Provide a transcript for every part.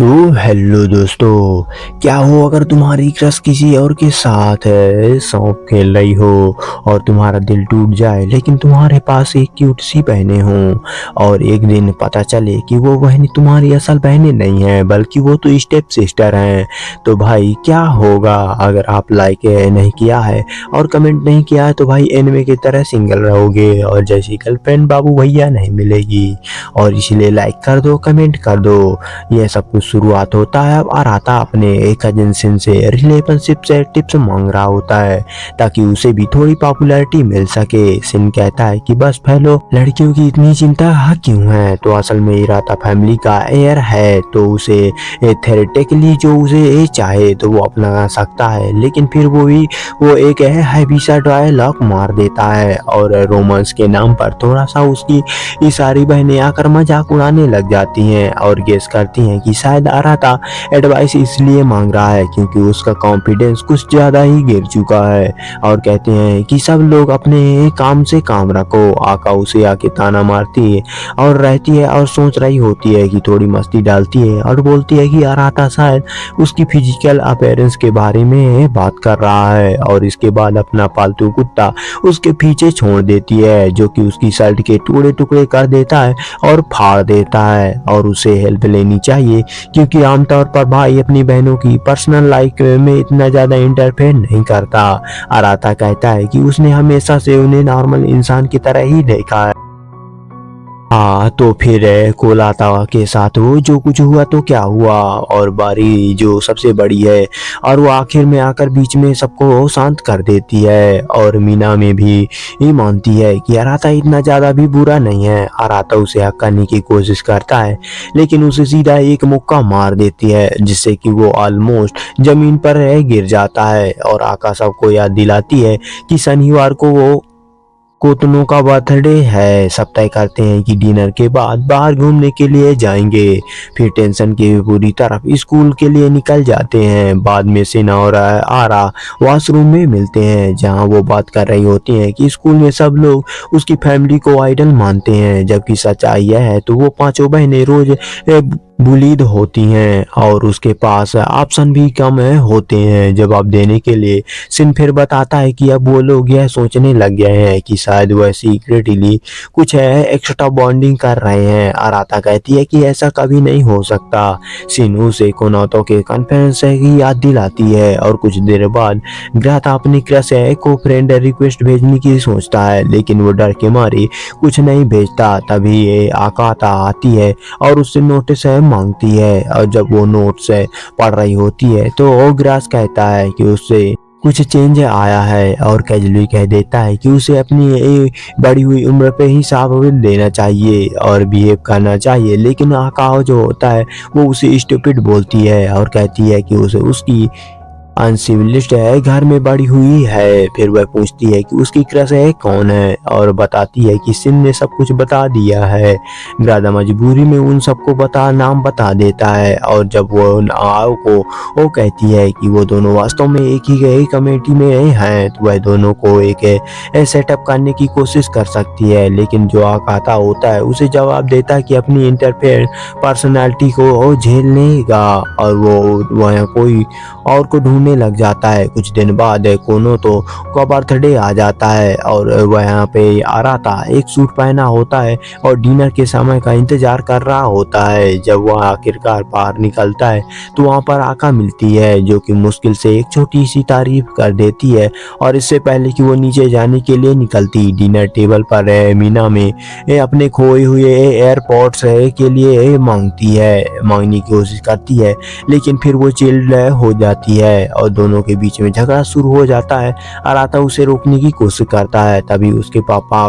तो हेलो दोस्तों, क्या हो अगर तुम्हारी क्रश किसी और के साथ है, सौंप खेल रही हो और तुम्हारा दिल टूट जाए, लेकिन तुम्हारे पास एक क्यूट सी बहनें हों और एक दिन पता चले कि वो बहनें तुम्हारी असल बहनें नहीं हैं बल्कि वो तो स्टेप सिस्टर हैं। तो भाई क्या होगा अगर आप लाइक नहीं किया है और कमेंट नहीं किया है तो भाई एनिमे की तरह सिंगल रहोगे और जैसी गर्लफ्रेंड बाबू भैया नहीं मिलेगी। और इसलिए लाइक कर दो, कमेंट कर दो। यह सब कुछ शुरुआत होता है अब आराता अपने एक कजिन सिन से रिलेशनशिप से टिप्स मांग रहा होता है ताकि उसे भी थोड़ी पॉपुलैरिटी मिल सके। सिन कहता है कि बस फैलो, लड़कियों की इतनी चिंता क्यों है। तो असल में इराता फैमिली का एयर है तो उसे थेरेटिकली जो उसे चाहे तो वो अपना सकता है, लेकिन फिर वो एक हैवी सा डायलॉग मार देता है और रोमांस के नाम पर थोड़ा सा उसकी ये सारी बहनें आकर मजाक उड़ाने लग जाती हैं और गेस करती हैं कि शायद आराता एडवाइस इसलिए मांग रहा है क्योंकि उसका कॉन्फिडेंस कुछ ज़्यादा ही गिर चुका है। और कहते हैं कि सब लोग अपने काम से काम रखो। आका उसे आके ताना मारती है और रहती है और सोच रही होती है कि थोड़ी मस्ती डालती है और बोलती है कि आराता शायद उसकी फिजिकल अपीयरेंस के बारे में बात कर रहा है। और इसके बाद अपना पालतू कुत्ता उसके पीछे छोड़ देती है जो कि उसकी शर्ट के टुकड़े टुकड़े कर देता है और फाड़ देता है। और उसे हेल्प लेनी चाहिए क्योंकि आमतौर पर भाई अपनी बहनों की पर्सनल लाइफ में इतना ज़्यादा इंटरफेयर नहीं करता। आराता कहता है कि उसने हमेशा से उन्हें नॉर्मल इंसान की तरह ही देखा है। हाँ तो फिर कोलाता के साथ वो जो कुछ हुआ तो क्या हुआ, और बारी जो सबसे बड़ी है और वो आखिर में आकर बीच में सबको शांत कर देती है। और मीना में भी ये मानती है कि अराता इतना ज़्यादा भी बुरा नहीं है। अराता उसे हक करने की कोशिश करता है लेकिन उसे सीधा एक मुक्का मार देती है जिससे कि वो ऑलमोस्ट ज़मीन पर गिर जाता है। और आका सबको याद दिलाती है कि शनिवार को वो कोतनों का बर्थडे है। सब तय करते हैं कि डिनर के बाद बाहर घूमने के लिए जाएंगे। फिर टेंशन की पूरी तरफ स्कूल के लिए निकल जाते हैं। बाद में सिना और आरा वॉशरूम में मिलते हैं जहां वो बात कर रही होती हैं कि स्कूल में सब लोग उसकी फैमिली को आइडल मानते हैं, जबकि सच्चाई यह है तो वो पांचों बहनें रोज बुलीड होती हैं और उसके पास ऑप्शन भी कम होते हैं जवाब देने के लिए। सिन फिर बताता है कि अब वो लोग यह सोचने लग गए हैं कि शायद वह सीक्रेटली कुछ एक्स्ट्रा बॉन्डिंग कर रहे हैं। आराता कहती है कि ऐसा कभी नहीं हो सकता। सिन उसे कोनातो के कॉन्फ्रेंस की याद दिलाती है और कुछ देर बाद ग्राता अपनी क्रश को फ्रेंड रिक्वेस्ट भेजने की सोचता है लेकिन वो डर के मारे कुछ नहीं भेजता। तभी ये आकाता आती है और उससे नोटिस मांगती है और जब वो नोट्स पढ़ रही होती है तो ग्रास कहता है कि उससे कुछ चेंज आया है और कैजुअली कह देता है कि उसे अपनी बड़ी हुई उम्र पे ही साफ देना चाहिए और बिहेव करना चाहिए। लेकिन आकाओ जो होता है वो उसे स्टूपिड बोलती है और कहती है कि उसे उसकी अनसिविलिस्ट घर में बड़ी हुई है। फिर वह पूछती है कि उसकी क्रश कौन है और बताती है कि सिन ने सब कुछ बता दिया है। ग्रादा मजबूरी में उन सबको नाम बता देता है और जब वो आओ को वो कहती है कि वो दोनों वास्तव में एक ही कमेटी में हैं तो वह दोनों को एक सेटअप करने की कोशिश कर सकती है। लेकिन जो आकाता होता है उसे जवाब देता है कि अपनी इंटरफेयर पर्सनालिटी को झेल लेगा और वो वह कोई और को ढूंढने लग जाता है। कुछ दिन बाद कोनो तो का बर्थडे आ जाता है और वह यहाँ पे आ रहा था, एक सूट पहना होता है और डिनर के समय का इंतजार कर रहा होता है। जब वह आखिरकार बाहर निकलता है तो वहाँ पर आका मिलती है जो कि मुश्किल से एक छोटी सी तारीफ कर देती है और इससे पहले कि वो नीचे जाने के लिए निकलती डिनर टेबल पर मीना में अपने खोए हुए एयरपोर्ट्स के लिए मांगने की कोशिश करती है लेकिन फिर वो चिल्ड हो जाती है और दोनों के बीच में झगड़ा शुरू हो जाता है। अराता उसे रोकने की कोशिश करता है तभी उसके पापा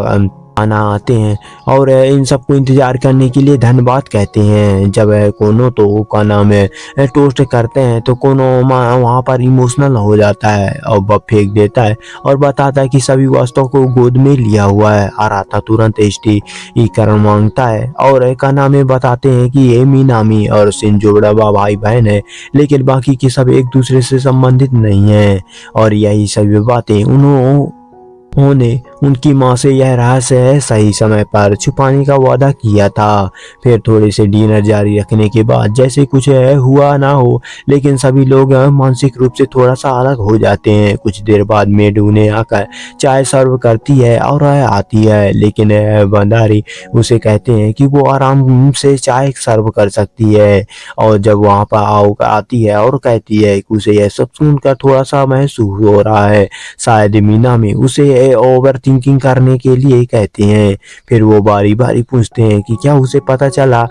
आना आते हैं और इन सबको इंतजार करने के लिए धन्यवाद कहते हैं। जब कोनो तो का नाम है टोस्ट करते हैं तो कोनो वहाँ पर इमोशनल हो जाता है और बब फेंक देता है और बताता है कि सभी वस्तुओं को गोद में लिया हुआ है। आराता तुरंत स्पष्टीकरण मांगता है और का नाम बताते हैं कि ये मीनामी और सिंजो बड़ा भाई बहन है लेकिन बाकी के सब एक दूसरे से संबंधित नहीं है और यही सभी बातें उन्होंने उनकी माँ से यह रहस्य सही समय पर छुपाने का वादा किया था। फिर थोड़े से डिनर जारी रखने के बाद जैसे कुछ हुआ ना हो, लेकिन सभी लोग मानसिक रूप से थोड़ा सा अलग हो जाते हैं। कुछ देर बाद मेड उन्हें आकर चाय सर्व करती है और आती है, लेकिन भंडारी उसे कहते हैं कि वो आराम से चाय सर्व कर सकती है। और जब वहाँ पर आओ आती है और कहती है कि उसे यह सब सुनकर थोड़ा सा महसूस हो रहा है, शायद मीना में उसे ओवर थिंकिंग करने के लिए कहते हैं। फिर वो बारी बारी पूछते हैं कि क्या उसे पता चला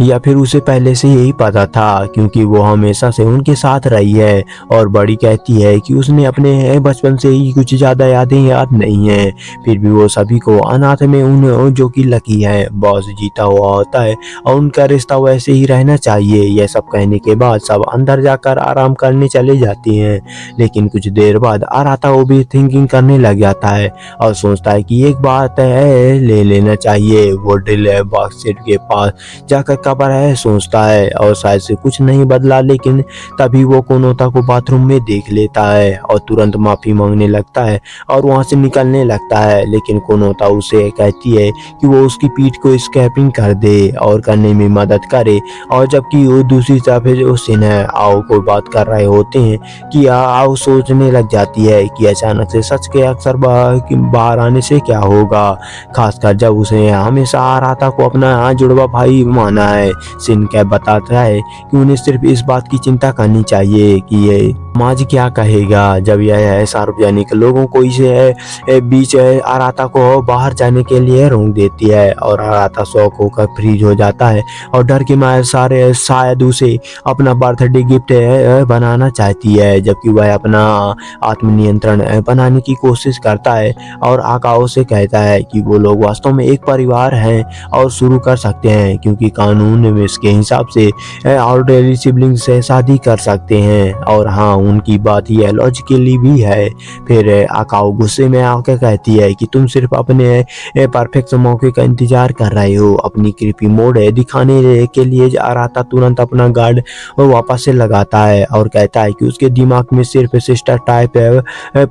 या फिर उसे पहले से यही पता था, क्योंकि वो हमेशा से उनके साथ रही है। और बड़ी कहती है कि उसने अपने बचपन से ही कुछ ज्यादा यादें याद नहीं है। फिर भी वो सभी को अनाथ में उन जो कि लकी है बॉस जीता हुआ होता है और उनका रिश्ता वैसे ही रहना चाहिए। यह सब कहने के बाद सब अंदर जाकर आराम करने चले जाते हैं। लेकिन कुछ देर बाद आराता वो भी थिंकिंग करने लग जाता है और सोचता है कि एक बात है ले लेना चाहिए। वो ड्रिल बॉक्स सेट के पास जाकर कबर है सोचता है और शायद से कुछ नहीं बदला, लेकिन तभी वो कोनोता को बाथरूम में देख लेता है और तुरंत माफी मांगने लगता है और वहां से निकलने लगता है। लेकिन कोनोता उसे कहती है कि वो उसकी पीठ को स्कैपिंग कर दे और करने में मदद करे। और जबकि वो दूसरी तरफ जो सिन है आओ को बात कर रहे होते हैं कि आओ सोचने लग जाती है कि अचानक से सच के अक्सर बाहर आने से क्या होगा, खासकर जब उसे हमेशा आराता को अपना जुड़वा भाई माना है। सिन क्या बताता है कि उन्हें सिर्फ इस बात की चिंता करनी चाहिए कि ये समाज क्या कहेगा जब यह सार्वजनिक लोगों को इसे बीच आराता को बाहर जाने के लिए रोक देती है। और आराता शौक होकर फ्रीज हो जाता है और डर के मारे सारे शायद उसे अपना बर्थडे गिफ्ट बनाना चाहती है, जबकि वह अपना आत्मनियंत्रण बनाने की कोशिश करता है और आकाओ से कहता है कि वो लोग वास्तव में एक परिवार हैं और शुरू कर सकते हैं, क्योंकि कानून में इसके हिसाब से ऑलरेडी सिबलिंग से शादी कर सकते हैं। और हाँ, उनकी बात ये लॉजिकली भी है। फिर आकाओ गुस्से में आकर कहती है कि तुम सिर्फ अपने परफेक्ट मौके का इंतजार कर रहे हो। अपनी कृपी मोड दिखाने के लिए आराता तुरंत अपना गार्ड वापस से लगाता है और कहता है कि उसके दिमाग में सिर्फ सिस्टर टाइप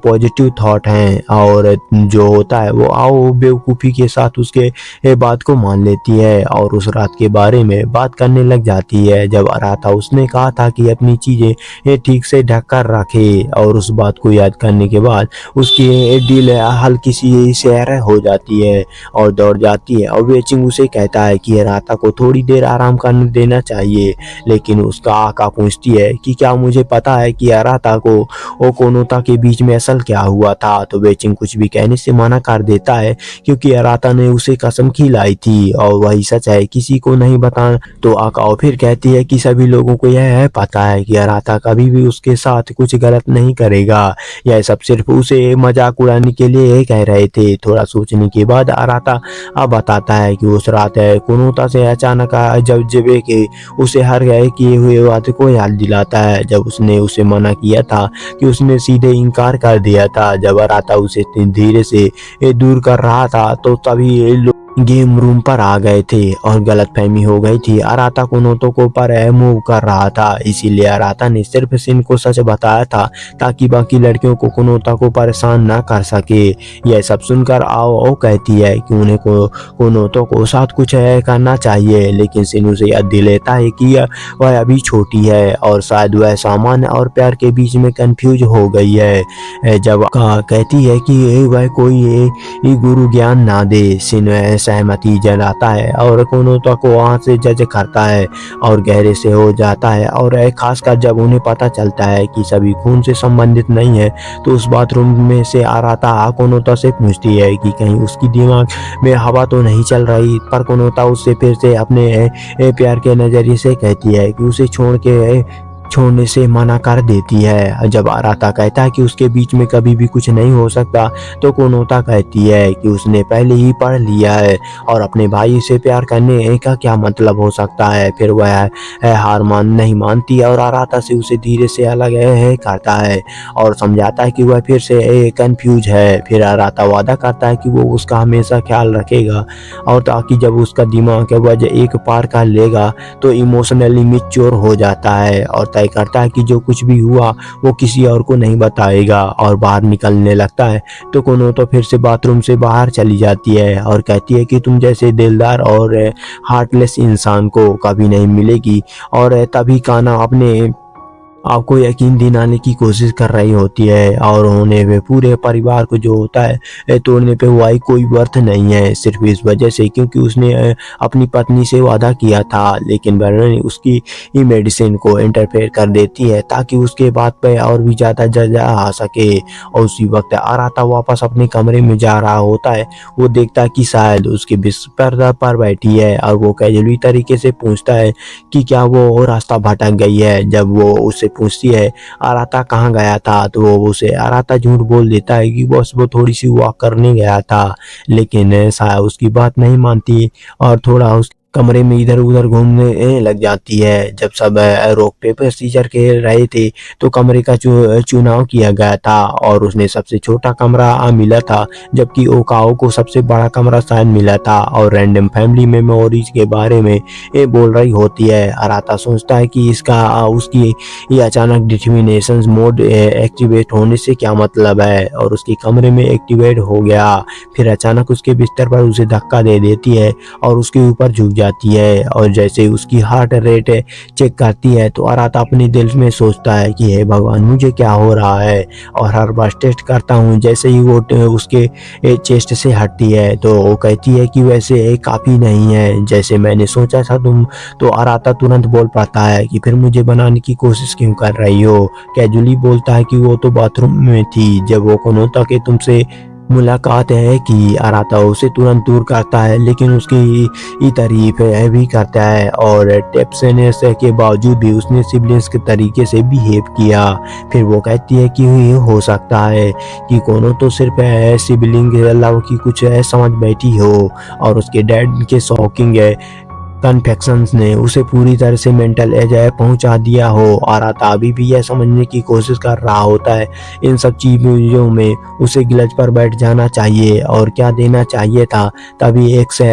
पॉजिटिव थॉट हैं। और जो होता है वो आओ बेवकूफ़ी के साथ उसके बात को मान लेती है और उस रात के बारे में बात करने लग जाती है जब आराता उसने कहा था कि अपनी चीज़ें ठीक से ढक कर रखे। और उस बात को याद करने के बाद उसकी दिल हल्की सी सैर हो जाती है और दौड़ जाती है। और वेचिंग उसे कहता है कि आराता को थोड़ी देर आराम करने देना चाहिए, लेकिन उसका आका पूछती है कि क्या मुझे पता है कि आराता को और कोनोता के बीच में असल क्या हुआ था। तो वेचिंग कुछ भी कहने से मना कर देता है क्योंकि आराता ने उसे कसम खिलाई थी और वही सच है, किसी को नहीं बताना। तो आकाओ फिर कहती है कि सभी लोगों को यह पता है कि आराता कभी भी उसके साथ कुछ गलत नहीं करेगा, यह सब सिर्फ उसे मजाक उड़ाने के लिए कह रहे थे। थोड़ा सोचने के बाद आराता अब बताता है कि उस रात कोनोता से अचानक जब जेबे के उसे हर गए किए हुए बात को याद दिलाता है, जब उसने उसे मना किया था कि उसने सीधे इनकार कर दिया था। जब आराता उसे धीरे से दूर कर रहा था तो तभी गेम रूम पर आ गए थे और गलतफहमी हो गई थी। आराता कोनोतो को पर मूव कर रहा था, इसीलिए आराता ने सिर्फ सिन को सच बताया था ताकि बाकी लड़कियों को कोनोता को परेशान ना कर सके। यह सब सुनकर आओ कहती है कि उन्हें कोनोतो को साथ कुछ करना चाहिए, लेकिन सिन उसे याद दिलाता है कि वह अभी छोटी है और शायद वह सामान्य और प्यार के बीच में कंफ्यूज हो गई है। जब कहती है कि वह कोई गुरु ज्ञान ना दे, सिन सहमति जलाता है और कोनोता को वहां से जज करता है और गहरे से हो जाता है। और खासकर जब उन्हें पता चलता है कि सभी खून से संबंधित नहीं है, तो उस बाथरूम में से आराता कोनोता से पूछती है कि कहीं उसकी दिमाग में हवा तो नहीं चल रही। पर कोनोता उससे फिर से अपने प्यार के नजरिए से कहती है कि उसे छोड़ने से मना कर देती है। जब आराता कहता है कि उसके बीच में कभी भी कुछ नहीं हो सकता, तो कोनोता कहती है कि उसने पहले ही पढ़ लिया है और अपने भाई से प्यार करने का क्या मतलब हो सकता है। फिर वह हार नहीं मानती और आराता से उसे धीरे से अलग करता है और समझाता है कि वह फिर से कंफ्यूज है। फिर आराता वादा करता है कि वो उसका हमेशा ख्याल रखेगा और ताकि जब उसका दिमाग वजह एक पार कर लेगा तो इमोशनली मैच्योर हो जाता है और तय करता है कि जो कुछ भी हुआ वो किसी और को नहीं बताएगा और बाहर निकलने लगता है तो कोनो तो फिर से बाथरूम से बाहर चली जाती है और कहती है कि तुम जैसे दिलदार और हार्टलेस इंसान को कभी नहीं मिलेगी। और तभी कान्हा अपने आपको यकीन दिलाने की कोशिश कर रही होती है और उन्हें वे पूरे परिवार को जो होता है तोड़ने पे हुआ ही कोई वर्थ नहीं है, सिर्फ इस वजह से क्योंकि उसने अपनी पत्नी से वादा किया था। लेकिन वरना उसकी ही मेडिसिन को इंटरफेयर कर देती है ताकि उसके बाद पे और भी ज़्यादा जजा आ सके। और उसी वक्त आराता वापस अपने कमरे में जा रहा होता है, वो देखता है कि शायद उसके बिस्तर पर बैठी है और वो कैजुअली तरीके से पूछता है कि क्या वो रास्ता भटक गई है। जब वो उससे पूछती है आराता कहाँ गया था तो वो उसे आराता झूठ बोल देता है कि बस वो थोड़ी सी वॉक करने गया था। लेकिन साया उसकी बात नहीं मानती और थोड़ा उस कमरे में इधर उधर घूमने लग जाती है। जब सब रॉक पेपर सीजर खेल रहे थे तो कमरे का चुनाव किया गया था और उसने सबसे छोटा कमरा मिला था जबकि ओकाओ को सबसे बड़ा कमरा शायद मिला था। और रैंडम फैमिली मेमोरीज के बारे में ये बोल रही होती है। अराता सोचता है कि इसका उसकी ये अचानक डिटर्मिनेशन मोड एक्टिवेट होने से क्या मतलब है और उसके कमरे में एक्टिवेट हो गया। फिर अचानक उसके बिस्तर पर उसे धक्का दे देती है और उसके ऊपर झुक जाती है और जैसे उसकी हार्ट रेट चेक करती है तो अराता अपने दिल में सोचता है कि हे भगवान मुझे क्या हो रहा है। और हर बार टेस्ट करता हूँ जैसे ही वो उसके चेस्ट से हटती है तो वो कहती है कि वैसे काफ़ी नहीं है जैसे मैंने सोचा था तुम। तो अराता तुरंत बोल पाता है कि फिर मुझे बनाने की कोशिश क्यों कर रही हो। कैजुअली बोलता है कि वो तो बाथरूम में थी जब वो कोनोता के तुमसे मुलाकात है कि अराता उसे तुरंत दूर करता है लेकिन उसकी तारीफ भी करता है और टेप्सनेस के बावजूद भी उसने सिबलिंग्स के तरीके से बिहेव किया। फिर वो कहती है कि ये हो सकता है कि कोनो तो सिर्फ सिबलिंग लव की कुछ समझ बैठी हो और उसके डैड के शॉकिंग कन्फेक्शंस ने उसे पूरी तरह से मेंटल एज पहुंचा दिया हो। आराता अभी भी यह समझने की कोशिश कर रहा होता है इन सब चीज़ों में उसे गिलज पर बैठ जाना चाहिए और क्या देना चाहिए था। तभी एक से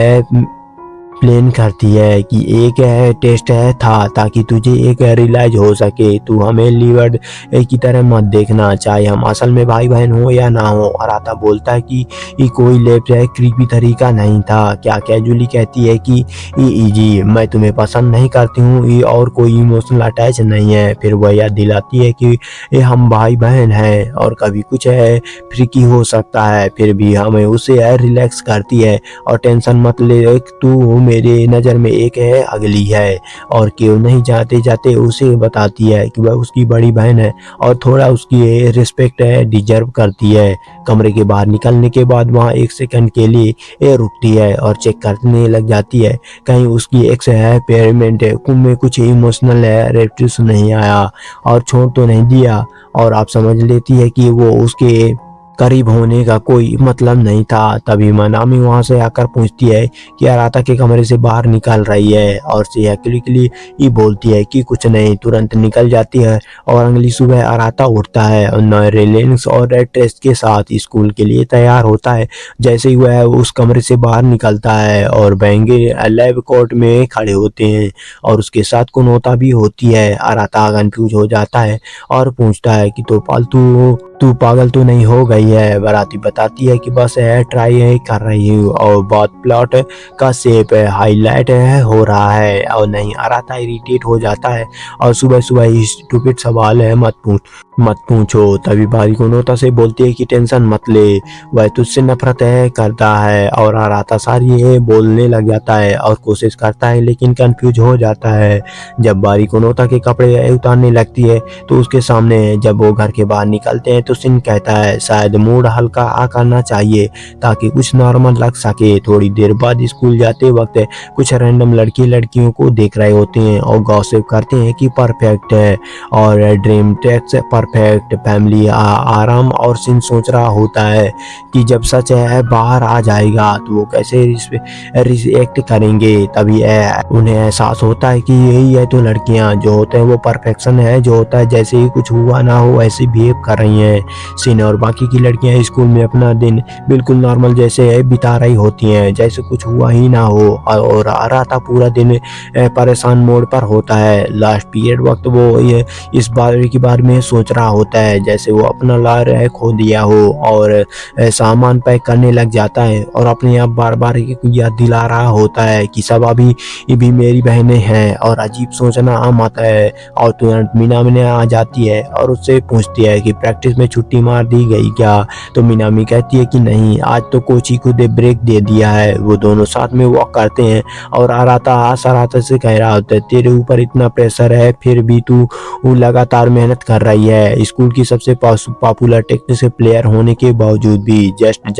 प्लेन करती है कि एक टेस्ट था ताकि तुझे एक रियलाइज हो सके तू हमें लीवर्ड की तरह मत देखना चाहे हम असल में भाई बहन हो या ना हो। अराता बोलता है कि ये कोई लेफ्ट क्रीपी तरीका नहीं था। क्या कैजुअली कहती है कि इजी मैं तुम्हें पसंद नहीं करती हूँ ये और कोई इमोशनल अटैच नहीं है। फिर वह याद दिलाती है कि ये हम भाई बहन हैं और कभी कुछ फ्रिकी हो सकता है फिर भी हमें उसे रिलैक्स करती है और टेंशन मत ले तू मेरे नज़र में एक अगली है। और क्यों नहीं जाते जाते उसे बताती है कि वह उसकी बड़ी बहन है और थोड़ा उसकी रिस्पेक्ट डिजर्व करती है। कमरे के बाहर निकलने के बाद वहाँ एक सेकंड के लिए रुकती है और चेक करने लग जाती है कहीं उसकी एक्स पेरेंट में कुछ इमोशनल रेप्टिस नहीं आया और छोड़ तो नहीं दिया। और आप समझ लेती है कि वो उसके करीब होने का कोई मतलब नहीं था। तभी मनामी वहां से आकर पूछती है कि अराता के कमरे से बाहर निकल रही है और सिया क्लिकली बोलती है कि कुछ नहीं तुरंत निकल जाती है। और अगली सुबह अराता उठता है और नए रेलिंग्स और रेड टेस्ट के साथ स्कूल के लिए तैयार होता है। जैसे ही वह उस कमरे से बाहर निकलता है और बहंगे लैब कोर्ट में खड़े होते हैं और उसके साथ कुनोता भी होती है। अराता कंफ्यूज हो जाता है और पूछता है कि तू पागल तो नहीं हो गई है। बाराती बताती है कि बस ट्राई कर रही हूँ और बहुत प्लॉट का शेप हाईलाइट हो रहा है और नहीं अराता इरिटेट हो जाता है और सुबह सुबह स्टूपिड सवाल है मत पूछो। तभी बारी कोनोता से बोलती है कि टेंशन मत ले वह तुझसे नफरत करता है। और अराता सारी बोलने लग जाता है और कोशिश करता है लेकिन कंफ्यूज हो जाता है। जब बारी कोनोता के कपड़े उतारने लगती है तो उसके सामने जब वो घर के बाहर निकलते हैं तो सिन कहता है शायद मूड हल्का करना चाहिए ताकि कुछ नॉर्मल लग सके। थोड़ी देर बाद स्कूल जाते वक्त कुछ रैंडम लड़कियों को देख रहे होते हैं और गॉसिप करते हैं कि परफेक्ट है और ड्रीम टेक्स परफेक्ट फैमिली आराम। और सिन सोच रहा होता है कि जब सच है बाहर आ जाएगा तो वो कैसे रिएक्ट करेंगे। तभी उन्हें एहसास होता है कि यही है तो लड़कियां जो होते हैं वो परफेक्शन है जो होता है जैसे ही कुछ हुआ ना हो ऐसे बिहेव कर रही हैं। हैं सीन। और बाकी की लड़कियां स्कूल में अपना दिन बिल्कुल नॉर्मल जैसे बिता रही होती हैं, जैसे कुछ हुआ ही ना हो। और आराता पूरा दिन परेशान मोड पर होता है। लास्ट पीरियड वक्त वो ये इस बारे के बारे में सोच रहा होता है, जैसे वो अपना लार खो दिया हो। और सामान पैक करने लग जाता है और अपने आप बार बार याद दिला रहा होता है कि सब अभी ये भी मेरी बहनें हैं। और अजीब सोचना आम आता है। और तुरंत मीना आ जाती है और उससे पूछती है कि प्रैक्टिस में छुट्टी मार दी गई क्या। तो मीनामी कहती है कि नहीं, आज तो कोची को ब्रेक दे दिया है। वो दोनों साथ में वॉक करते हैं और आराता से कह रहा होता है, तेरे ऊपर इतना प्रेशर है फिर भी तू लगातार मेहनत कर रही है, स्कूल की सबसे पॉपुलर टेनिस प्लेयर होने के बावजूद भी। जस्ट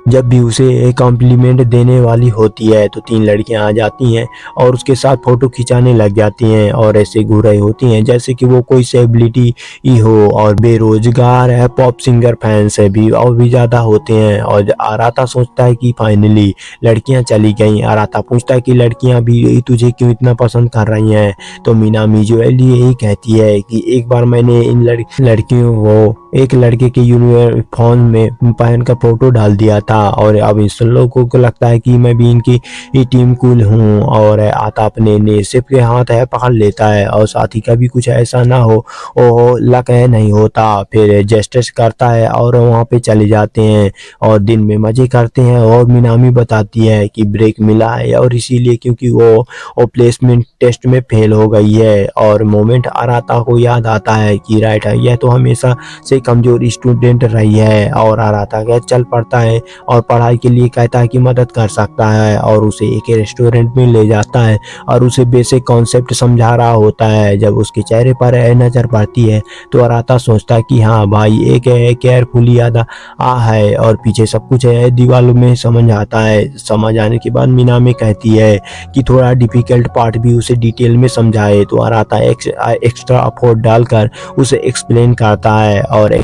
जब भी उसे कॉम्प्लीमेंट देने वाली होती है तो तीन लड़कियां आ जाती हैं और उसके साथ फोटो खिंचाने लग जाती हैं और ऐसे घूर रही होती हैं जैसे कि वो कोई सेलिब्रिटी ही हो। और बेरोजगार है पॉप सिंगर फैंस है भी और भी ज्यादा होते हैं। और आराता सोचता है कि फाइनली लड़कियां चली गई। आराता पूछता है कि लड़कियां भी तुझे क्यों इतना पसंद कर रही हैं। तो मीनामी जो है यही कहती है कि एक बार मैंने इन लड़कियों को एक लड़के के यूनिफॉर्म में पहनकर फोटो डाल दिया था और अब इन लोगों को लगता है कि मैं भी इनकी टीम कूल हूँ। और आता अपने नेसिफ के हाथ है पकड़ लेता है और साथ ही कभी कुछ ऐसा ना हो ओ लक है नहीं होता। फिर जेस्टर्स करता है और वहाँ पे चले जाते हैं और दिन में मजे करते हैं। और मीनामी बताती है कि ब्रेक मिला है और इसीलिए क्योंकि वो प्लेसमेंट टेस्ट में फेल हो गई है। और मोमेंट आराता को याद आता है कि राइट है, यह तो हमेशा से कमजोर स्टूडेंट रही है। और आराता के चल पड़ता है और पढ़ाई के लिए कहता है कि मदद कर सकता है और उसे एक रेस्टोरेंट में ले जाता है और उसे बेसिक कॉन्सेप्ट समझा रहा होता है। जब उसके चेहरे पर नजर पड़ती है तो आराता सोचता है कि हाँ भाई एक केयरफुली आदा है और पीछे सब कुछ है दीवारों में समझ आता है। समझ आने के बाद मीना में कहती है कि थोड़ा डिफिकल्ट पार्ट भी उसे डिटेल में समझाए। तो आराता एक्स्ट्रा अफोर्ट डालकर उसे एक्सप्लेन करता है और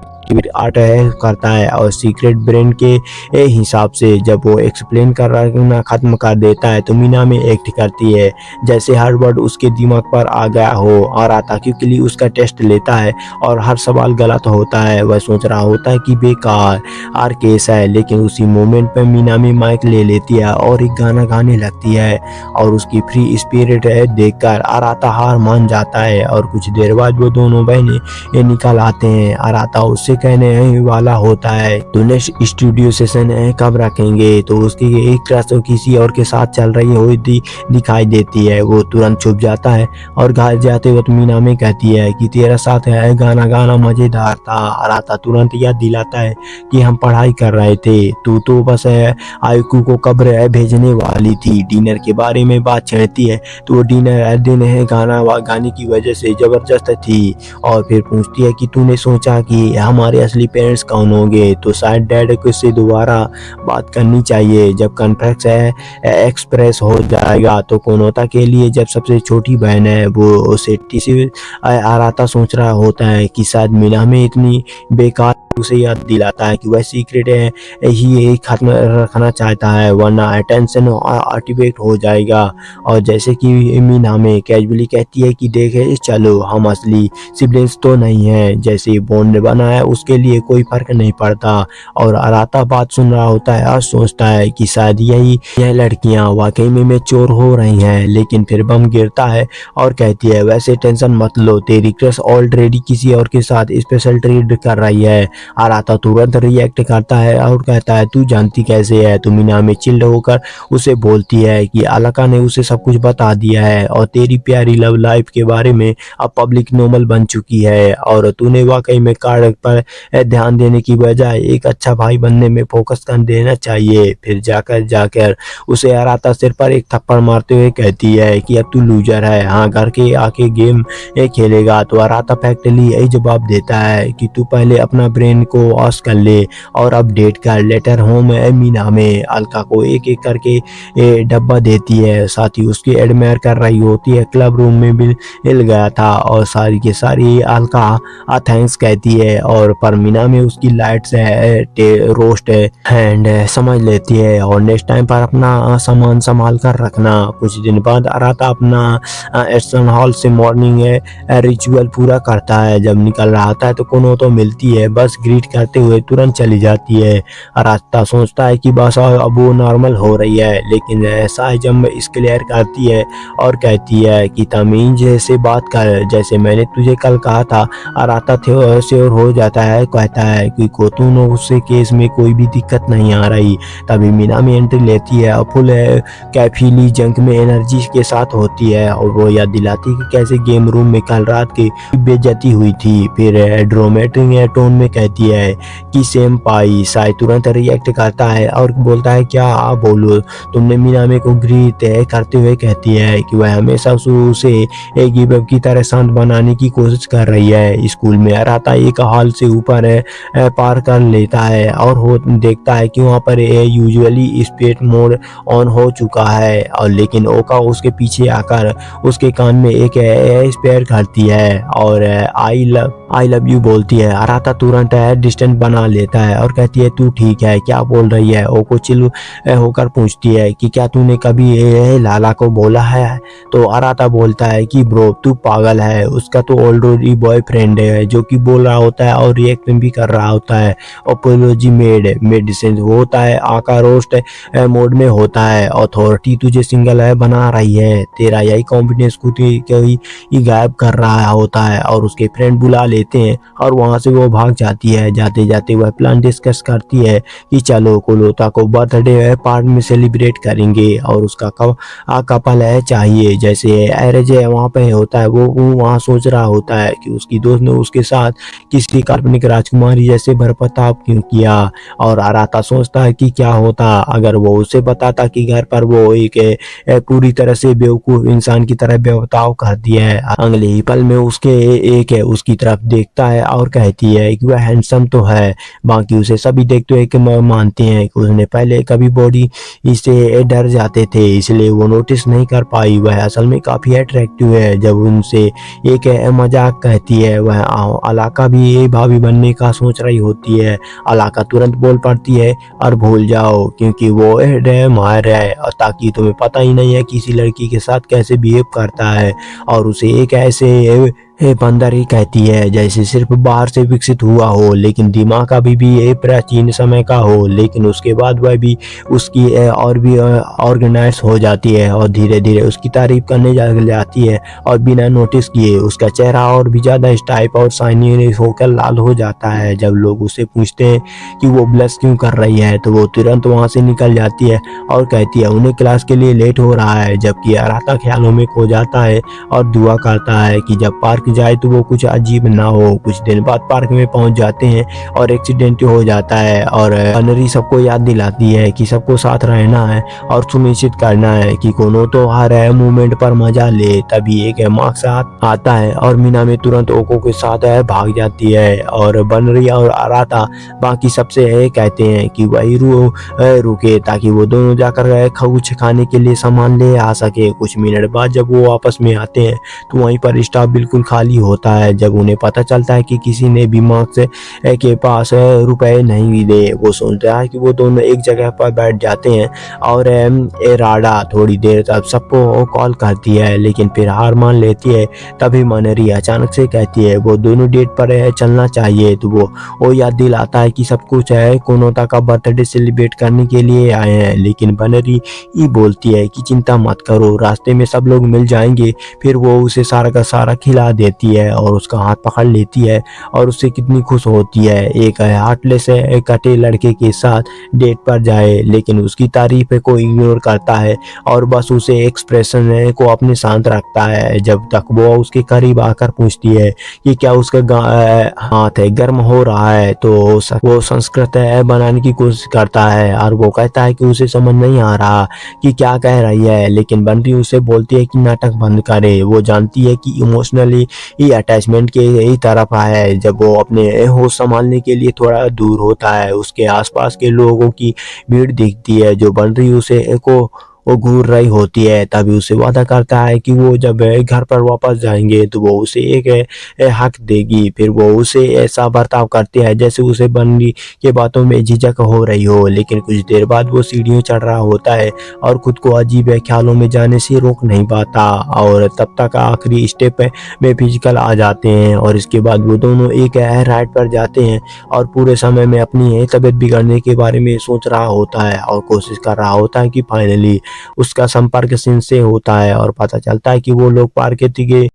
आर्ट करता है। और सीक्रेट ब्रेन के हिसाब से जब वो एक्सप्लेन करना खत्म कर देता है तो मीना में एक्ट करती है जैसे हर वर्ड उसके दिमाग पर आ गया हो। और आता क्योंकि उसका टेस्ट लेता है और हर सवाल गलत होता है। वह सोच रहा होता है कि बेकार केस है, लेकिन उसी मोमेंट पे मीना में माइक ले लेती है और एक गाना गाने लगती है और उसकी फ्री स्पिरिट है देखकर आराता हार मान जाता है। और कुछ देर बाद वो दोनों बहनें निकल आते हैं। आराता उससे कहने वाला होता है तो नेक्स्ट स्टूडियो सेशन कब रखेंगे। तो उसकी एक क्रश किसी और के साथ चल रही हुई दिखाई देती है। वो तुरंत छुप जाता है और घर जाते वक्त मीना में कहती है कि तेरा साथ है गाना गाना मजेदार था। आराता तुरंत याद दिलाता है कि हम पढ़ाई कर रहे थे, तू तो बस आयकू को कब्र भेजने वाली थी। डिनर के बारे में बात छेड़ती है तो वो डिनर दिन है गाना गाने की वजह से जबरदस्त थी। और फिर पूछती है कि तूने सोचा कि हमारे असली पेरेंट्स कौन होंगे। तो शायद डैड को से दोबारा बात करनी चाहिए जब कॉन्फ्लिक्ट एक्सप्रेस हो जाएगा। तो कोनोता के लिए जब सबसे छोटी बहन है वो उसे टीसी आराता सोच रहा होता है कि शायद मीना में इतनी बेकार उसे याद दिलाता है कि वह सीक्रेट है ही खत्म रखना चाहता है वरना अटेंशन आर्टिवेट हो जाएगा। और जैसे कि मीना में कैजुअली कहती है कि देखे चलो हम असली सिबलिंग्स तो नहीं है, जैसे बॉन्ड बना है उसके लिए कोई फर्क नहीं पड़ता। और आराता बात सुन रहा होता है और सोचता है कि शायद यह लड़कियां वाकई में मैच्योर हो रही हैं। लेकिन फिर बम गिरता है और कहती है वैसे टेंशन मत लो, तेरी क्रश ऑलरेडी किसी और के साथ स्पेशल ट्रीट कर रही है। आराता तुरंत रिएक्ट करता है और कहता है तू जानती कैसे है। तो मीना में चिल्ड होकर उसे बोलती है कि अलका ने उसे सब कुछ बता दिया है और तेरी प्यारी लव लाइफ के बारे में अब पब्लिक नॉर्मल बन चुकी है और तूने वाकई में कार्ड पर ध्यान देने की बजाय एक अच्छा भाई बनने में फोकस कर देना चाहिए। फिर जाकर उसे आराता सिर पर एक थप्पड़ मारते हुए कहती है कि अब तू लूजर है, हाँ घर के आके गेम खेलेगा। तो आराता फैक्टली यही जवाब देता है कि तू पहले अपना ब्रेन को वॉश कर ले और अपडेट कर। लेटर होम मीना में अलका को एक एक करके डब्बा देती है, साथ ही उसकी एडमायर कर रही होती है। क्लब रूम में भी हिल गया था और सारी के सारी अलका थैंक्स कहती है और पर मीना में उसकी लाइट से रोस्ट हैंड समझ लेती है और नेक्स्ट टाइम पर अपना सामान संभाल कर रखना। कुछ दिन बाद आराता अपना एस्टर्न हॉल से मॉर्निंग रिचुअल पूरा करता है। जब निकल रहा था तो कोनो तो मिलती है, बस ग्रीट करते हुए तुरंत चली जाती है। रास्ता सोचता है कि बस अब वो नॉर्मल हो रही है, लेकिन साइजम इस क्लियर करती है और कहती है कि तमीज से बात कर, जैसे मैंने तुझे कल कहा था। अराता श्योर हो जाता है, कहता है कि कोतूनो उससे केस में कोई भी दिक्कत नहीं आ रही। तभी मीना में एंट्री लेती है और फुल कैफीली जंक में एनर्जी के साथ होती है और वो याद दिलाती है कि कैसे गेम रूम में कल रात की बेइज्जती हुई थी। फिर ड्रोमेटिक टोन में कहती है कि सेम पाई। साई तुरंत रिएक्ट करता है और बोलता है क्या आप बोलो। तुमने मीनामे को ग्रीट करते हुए कहती है कि वह हमेशा शुरू से एक गिबअप की तरह शांत बनाने की कोशिश कर रही है। स्कूल में अराता एक हाल से ऊपर पार कर लेता है और हो देखता है कि वहाँ पर यूजुअली स्पीड मोड ऑन हो चुका है, और लेकिन ओका उसके पीछे आकर उसके कान में एक स्पेयर करती है और आई लव यू बोलती है। अराता तुरंत डिस्टेंस बना लेता है और कहती है तू ठीक है, क्या बोल रही है। ओको चिल होकर पूछती है कि क्या तूने कभी लाला को बोला है। तो अराता बोलता है कि ब्रो तू पागल है, उसका तो ऑलरेडी बॉयफ्रेंड है जो कि बोल रहा होता है और रिएक्ट भी कर रहा होता है। अपोलॉजी मेडिसिन होता है, आका रोस्ट मोड में होता है। अथॉरिटी तुझे सिंगल बना रही है, तेरा यही कॉन्फिडेंस खुद ही गायब कर रहा होता है। और उसके फ्रेंड बुला लेते हैं और वहां से वो भाग जाती है। जाते जाते वह प्लान डिस्कस करती है कि चलो कोलोता को बर्थडे पार्टी में सेलिब्रेट करेंगे और उसका कपल चाहिए। जैसे एरेज वहाँ पे होता है, वो वहाँ सोच रहा होता है कि उसकी दोस्त ने उसके साथ किसी काल्पनिक राजकुमारी जैसे बरपताव क्यों किया। और अराता सोचता है कि क्या होता अगर वो उसे बताता कि घर पर वो एक पूरी तरह से बेवकूफ इंसान की तरह बर्ताव कर दिया है। अगले ही पल में उसके एक उसकी तरफ देखता है और कहती है कि वह हैंडसम तो है। बाकी उसे सभी देखते हुए मानते हैं कि उसने पहले कभी बॉडी इससे डर जाते थे, इसलिए वो नोटिस नहीं कर पाई। वह असल में काफी अट्रैक्टिव है। जब उनसे एक मजाक कहती है, वह अलाका भी भाभी बनने का सोच रही होती है। अलाका तुरंत बोल पड़ती है और भूल जाओ क्योंकि वो मार है, ताकि तुम्हें पता ही नहीं है किसी लड़की के साथ कैसे बिहेव करता है। और उसे एक ऐसे बंदर ही कहती है जैसे सिर्फ बाहर से विकसित हुआ हो, लेकिन दिमाग अभी भी ये प्राचीन समय का हो। लेकिन उसके बाद वह भी उसकी और भी ऑर्गेनाइज हो जाती है और धीरे धीरे उसकी तारीफ करने लग जाती है। और बिना नोटिस किए उसका चेहरा और भी ज्यादा स्टाइप और शाइनी होकर लाल हो जाता है। जब लोग उसे पूछते हैं कि वो ब्लश क्यों कर रही है, तो वो तुरंत वहां से निकल जाती है और कहती है उन्हें क्लास के लिए लेट हो रहा है। जबकि अराता ख्यालों में खो जाता है और दुआ करता है कि जब पार्क जाए तो वो कुछ अजीब ना हो। कुछ दिन बाद पार्क में पहुंच जाते हैं और एक्सीडेंट हो जाता है और बनरी सबको याद दिलाती है कि सबको साथ रहना है और सुनिश्चित करना है कि कोनो तो हर मूवमेंट पर मजा ले। तभी एक मार्क साथ आता है और मीना में तुरंत ओको के साथ भाग जाती है और बनरी और अराता बाकी सबसे कहते हैं कि वही रुके ताकि वो दोनों जाकर कुछ खाने के लिए सामान ले आ सके। कुछ मिनट बाद जब वो वापस में आते हैं तो वहीं पर स्टाफ बिल्कुल खाली होता है। जब उन्हें पता चलता है कि किसी ने भी मार्क्स के पास रुपए नहीं दे, वो सोचता है कि वो दोनों एक जगह पर बैठ जाते हैं और राडा थोड़ी देर तक सबको कॉल करती है लेकिन फिर हार मान लेती है। तभी मनरी अचानक से कहती है वो दोनों डेट पर चलना चाहिए। तो वो याद दिलाता है कि सब कुछ कोनोता का बर्थडे सेलिब्रेट करने के लिए आए हैं, लेकिन बनरी ही बोलती है कि चिंता मत करो, रास्ते में सब लोग मिल जाएंगे। फिर वो उसे सारा का सारा खिला देती है और उसका हाथ पकड़ लेती है और उससे कितनी खुश होती है एक हार्टलेस कटे लड़के के साथ डेट पर जाए। लेकिन उसकी तारीफ को इग्नोर करता है और बस उसे एक्सप्रेशन को अपने शांत रखता है। जब तक वो उसके करीब आकर पूछती है कि क्या उसका हाथ गर्म हो रहा है, तो वो संस्कृत बनाने की कोशिश करता है और वो कहता है कि उसे समझ नहीं आ रहा कि क्या कह रही है। लेकिन बंटी उसे बोलती है कि नाटक बंद करे, वो जानती है कि इमोशनली अटैचमेंट के ही तरफ है। जब वो अपने होश संभालने के लिए थोड़ा दूर होता है, उसके आसपास के लोगों की भीड़ दिखती है जो बंटी उसे को वो घूर रही होती है। तभी उसे वादा करता है कि वो जब घर पर वापस जाएंगे तो वो उसे एक हक देगी। फिर वो उसे ऐसा बर्ताव करती है जैसे उसे बन्नी के बातों में झिझक हो रही हो। लेकिन कुछ देर बाद वो सीढ़ियों चढ़ रहा होता है और खुद को अजीब ख्यालों में जाने से रोक नहीं पाता, और तब तक आखिरी स्टेप में फिजिकल आ जाते हैं। और इसके बाद वो दोनों एक राइड पर जाते हैं और पूरे समय में अपनी तबीयत बिगड़ने के बारे में सोच रहा होता है और कोशिश कर रहा होता है कि फाइनली उसका संपर्क सिंह से होता है और पता चलता है कि वो लोग प्रकृति के